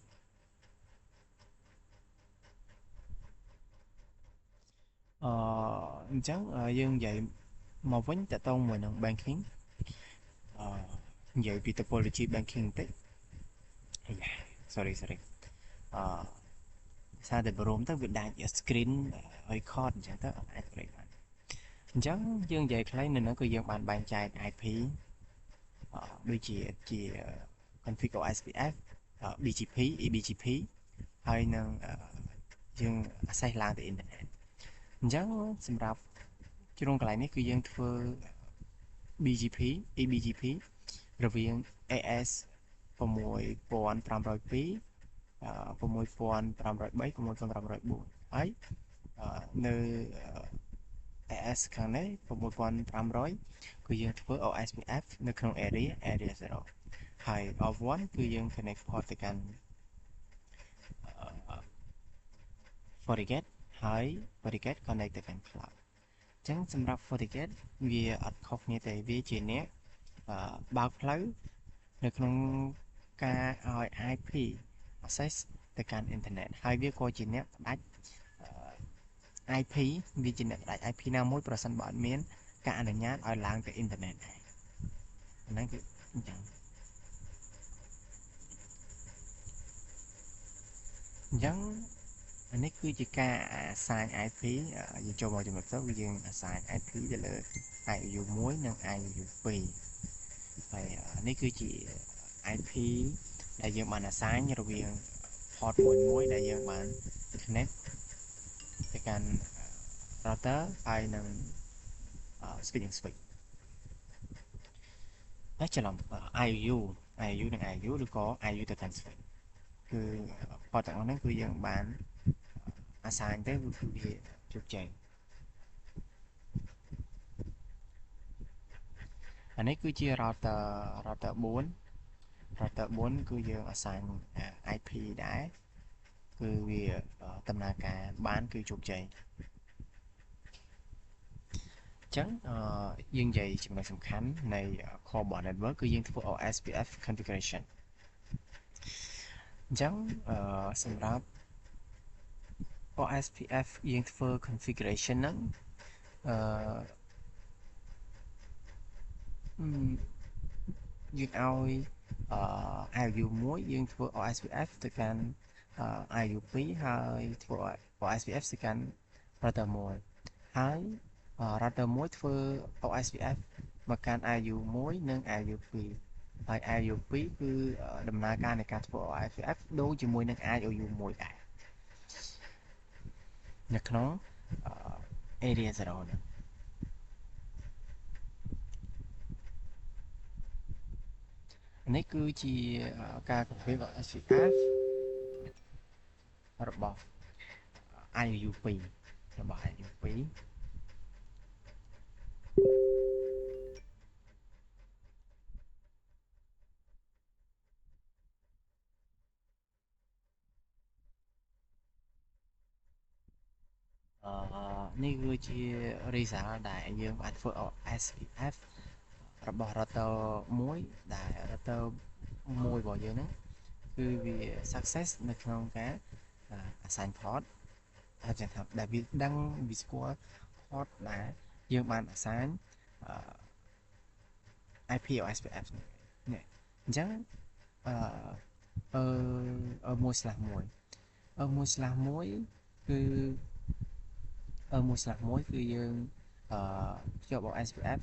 A: អញ្ចឹងយើងនិយាយមកវិញតើតើមួយនឹង banking និយាយពី topology banking បន្តិចsorry សារតែបរមទៅវាដាច់ screen record អញ្ចឹងទៅអត់អាច break បានអញ្ចឹងយើងនិយាយខ្លីនៅនោះគឺយើងបានបែងចែក IP ដូចជា config OSPF BGP eBGP ហើយនឹងយើង access ឡើងទៅអ៊ីនធឺណិតអញ្ចឹងសម្រាប់ជ្រុងកន្លែងនេះគឺយើងធ្វើ BGP eBGP រវាង AS 6502 6503 6504ហើយនៅ AS ខាងនេះ6500គឺយើងធ្វើ OSPF នៅក្នុង area 0ហើយ OF1 គឺយើង connect port ទៅកាន់ FortiGate ហើយ FortiGate connect ទៅកាន់ cloud អញ្ចឹងសម្រាប់ FortiGate វាអត់ខុសគ្នាទេវាជាអ្នកបើកផ្លូវនៅក្នុងការឲ្យ IP access ទៅកាន់អ៊ីនធឺណិតហើយវាក៏ជាអ្នកផ្ដាច់ IP វាជាអ្នកផ្ដាច់ IP ណាមួយប្រសិនបើអត់មានការអនុញ្ញាតឲ្យឡើងទៅអ៊ីនធឺណិតដែរហ្នឹងគឺអញ្ចឹងអានេះគឺជាការ assign IP យើងចូលមកចំណុចទៅគឺយើង assign IP ទៅលើ IU 1និង IU 2ហើយនេះគឺជា IP ដែលយើងបាន assign រវាង port មួយដែលយើងបាន connect ទៅកាន់ router ហើយនឹង switching switch ហើយច្រឡំ IU និង IU ឬក៏ IU ទៅកាន់ switch គឺ port ទាំងអស់ហ្នឹងគឺយើងបាន assign ទៅគឺវាជោគជ័យអានេះគឺជា router 4 គឺយើង assign IP ដែរគឺវាដំណើរការបានគឺជោគជ័យអញ្ចឹងយើងនិយាយចំណុចសំខាន់នៃ core board network គឺយើងធ្វើ OSPF configuration អញ្ចឹងសម្រាប់ OSPF យើងធ្វើ configuration ហ្នឹងយើងឲ្យ IU 1យើងធ្វើ OSPF ទៅកាន់ IU 2ហើយធ្វើ OSPF ទៅកាន់ router 1ហើយ router 1ធ្វើ OSPF មកកាន់ IU 1និង IU 2ហើយ IU 2គឺដំណើរការនៃការធ្វើ OSPF ដូចជាមួយនឹង IOU 1ដែរនៅក្នុង area 0ហ្នឹងនេះគឺជាការ configure OSPF របស់ IOU 2របស់ IOU 2នេះគឺជា result ដែលយើងបានធ្វើ SPF របស់ router 1ដែល router 1របស់យើងហ្នឹងគឺវា success នៅក្នុងការ assign port ហើយចឹងថាដែលវាដឹងវាស្គាល់ port ដែលយើងបាន assign IP OSPF នេះអញ្ចឹង1/1 គឺ1/1គឺយើងភ្ជាប់ OSPF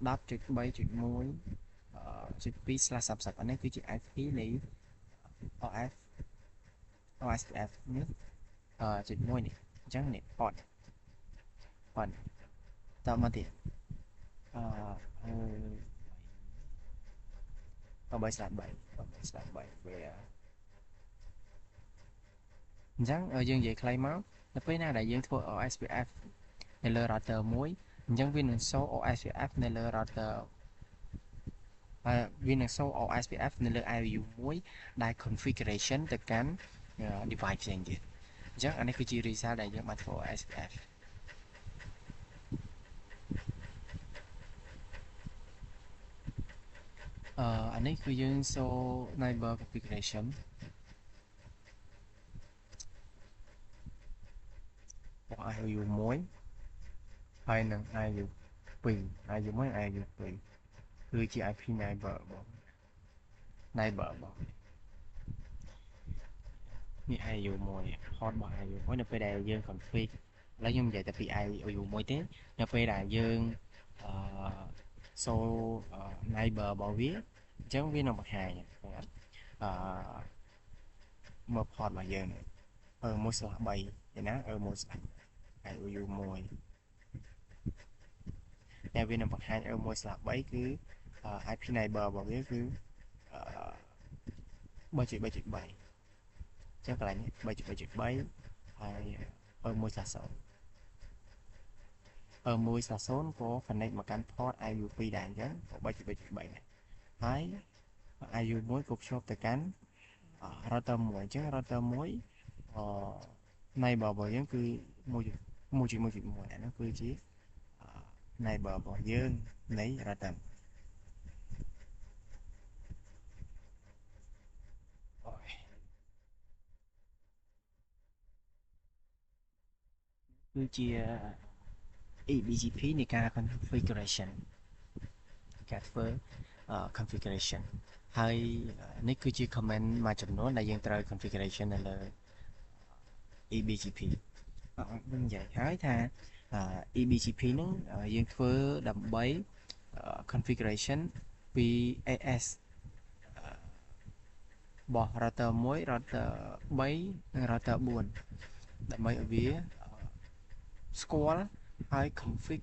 A: 10.3.1.2/30អានេះគឺជា IP នៃ OSPF នេះចុច1នេះអញ្ចឹងនេះ port តមកទៀត3/3វាអញ្ចឹងយើងនិយាយខ្លីមកនៅពេលណាដែលយើងធ្វើ OSPF នៅលើ router 1អញ្ចឹងវានឹង show OSPF នៅលើ router វានឹង show OSPF នៅលើ IOU 1ដែល configuration ទៅកាន់ device ផ្សេងទៀតអញ្ចឹងអានេះគឺជា result ដែលយើងបានធ្វើ OSPF អានេះគឺយើង show neighbor configuration របស់ IOU 1ហើយនឹង IOU 2 IOU 1 IOU 2គឺជា IP neighbor របស់ នេះ IU1 hot របស់ IU1 នៅពេលដែលយើង config ឥឡូវខ្ញុំនិយាយតែពី IU1 ទេនៅពេលដែលយើងអឺចូល neighbor របស់វាអញ្ចឹងវានឹងបង្ហាញអឺមើល port របស់យើងនេះ1/3ឯណា1/IU1 តែវានឹងបង្ហាញ1/3គឺIP neighbor របស់វាគឺ3.3.3 ចឹងកន្លែងនេះ 3.3.3 ហើយ1/0 1/0 ក៏ connect មកកាន់ port IU2 ដែរអញ្ចឹងក៏ 3.3.3 ដែរហើយ IU1 ក៏ភ្ជាប់ទៅកាន់ router 1អញ្ចឹង router 1 neighbor របស់យើងគឺ1.1.1 អានោះគឺជា neighbor របស់យើងនៃ router គឺជា EBGP នៃការ configuration ការធ្វើ configuration ហើយនេះគឺជា comment មួយចំនួនដែលយើងត្រូវ configuration នៅលើ EBGP ខ្ញុំនិយាយហើយថា EBGP ហ្នឹងយើងធ្វើដើម្បី configuration ពី AS របស់ router 1 router 3 និង router 4ដើម្បីឲ្យវាស្គាល់ហើយ config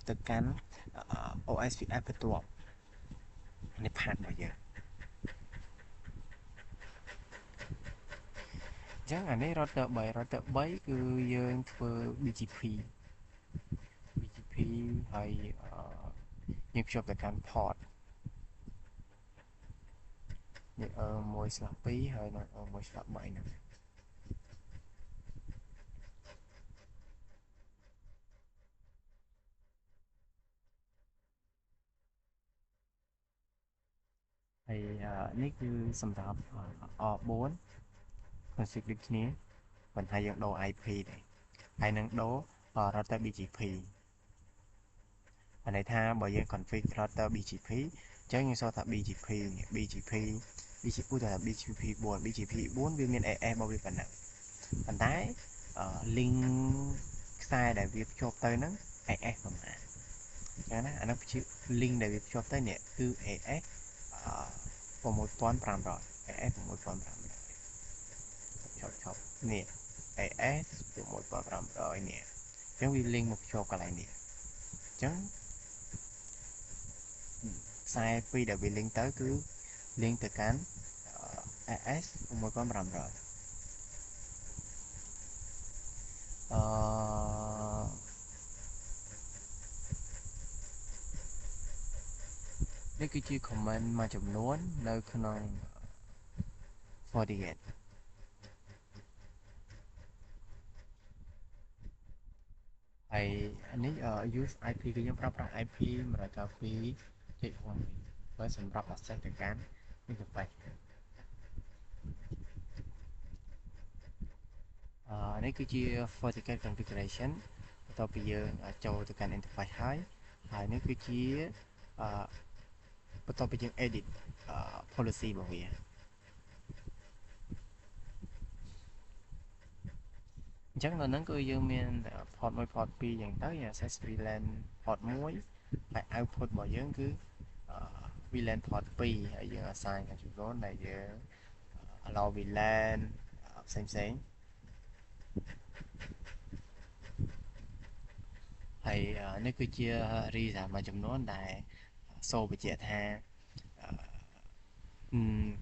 A: ទៅកាន់ OSPF បន្ទាប់នៃ path របស់យើងអញ្ចឹងអានេះ router 3គឺយើងធ្វើ BGP ហើយយើងភ្ជាប់ទៅកាន់ port នេះ 1/2 ហើយនឹង 1/3 ហ្នឹងហើយនេះគឺសម្រាប់ R4 config ដូចគ្នាប៉ុន្តែយើងដូរ IP ដែរហើយនឹងដូរ router BGP អានេះថាបើយើង config router BGP អញ្ចឹងយើងសរថា BGP ឧទាហរណ៍ BGP 4 វាមាន AS របស់វាប៉ុណ្ណឹងប៉ុន្តែ link ខ្សែដែលវាភ្ជាប់ទៅហ្នឹង AS ប្រហែលចឹងណាអានោះជា link ដែលវាភ្ជាប់ទៅនេះគឺ AS 6500 AS 6500ឈប់នេះ AS 6500នេះអញ្ចឹងវា link មកភ្ជាប់កន្លែងនេះអញ្ចឹងខ្សែពីរដែលវា link ទៅគឺ link ទៅកាន់ AS 6500នេះគឺជា comment មួយចំនួននៅក្នុង FortiGate ហើយនេះ use IP គឺយើងប្រើប្រាស់ IP 192.1ហើយសម្រាប់ access ទៅកាន់ interface នេះគឺជា FortiGate configuration បន្ទាប់ពីយើងចូលទៅកាន់ interface ហើយនេះគឺជាបន្ទាប់ពីយើង edit policy របស់វាអញ្ចឹងនៅហ្នឹងគឺយើងមាន port 1 port 2យ៉ាងទៅ access VLAN port 1ហើយ output របស់យើងគឺ VLAN port 2ហើយយើង assign ចំនួនដែលយើង allow VLAN ផ្សេងហើយនេះគឺជា reason មួយចំនួនដែលសូបញ្ជាក់ថា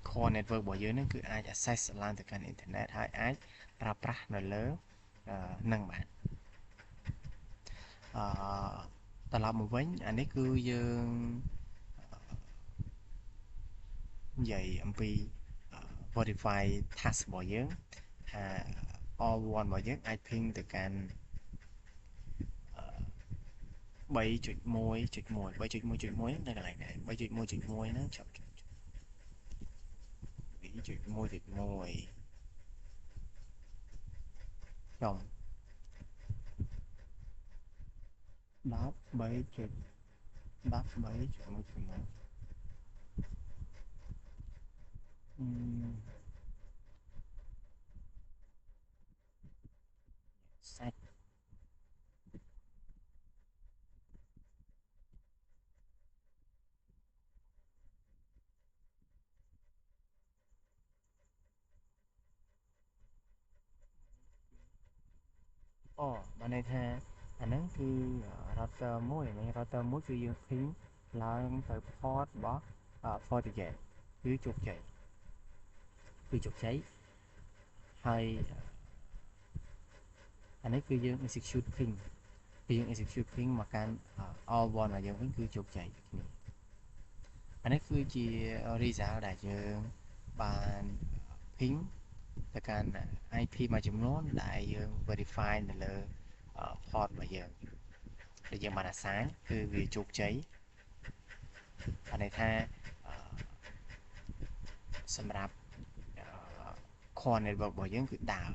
A: core network របស់យើងហ្នឹងគឺអាច access ឡើងទៅកាន់ internet ហើយអាចប្រើប្រាស់នៅលើនឹងបានត្រឡប់មកវិញអានេះគឺយើងនិយាយអំពី verify task របស់យើងថា R1 របស់យើងអាច ping ទៅកាន់ 3.1.1 3.1.1 នៅកន្លែងដែរ 3.1.1 ហ្នឹងចាប់ 2.1.1 ចំ 13.13.1.1 បានន័យថាអាហ្នឹងគឺ router មួយហ្នឹង router មួយគឺយើង ping ឡើងទៅ port របស់ FortiGate គឺជោគជ័យហើយអានេះគឺយើង execute ping គឺយើង execute ping មកកាន់ all1 របស់យើងវិញគឺជោគជ័យគ្នាអានេះគឺជា result ដែលយើងបាន ping ទៅកាន់ IP មួយចំនួនដែលយើង verify នៅលើ port របស់យើងដែលយើងបាន assign គឺវាជោគជ័យបានន័យថាសម្រាប់ core network របស់យើងគឺដើរ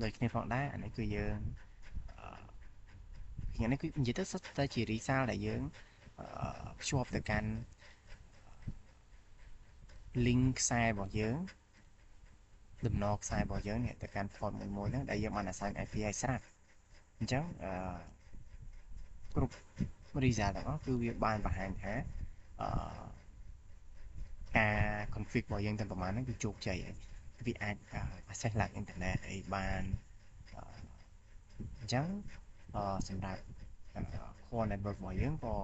A: ដូចគ្នាផងដែរអានេះគឺយើងថ្ងៃនេះគឺនិយាយទៅសុទ្ធតែជា result ដែលយើងភ្ជាប់ទៅកាន់ link ខ្សែរបស់យើងដំណខ្សែរបស់យើងនេះទៅកាន់ port មួយហ្នឹងដែលយើងបាន assign IP ឲ្យស្រាប់អញ្ចឹងគ្រប់ result ទាំងអស់គឺវាបានបង្ហាញថាការ config របស់យើងទាំងប្រមាណហ្នឹងគឺជោគជ័យហើយវាអាច access ឡើង internet អីបានអញ្ចឹងសម្រាប់ core network របស់យើងក៏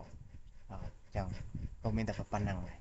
A: ចឹងក៏មានតែប៉ុណ្្នឹងដែរ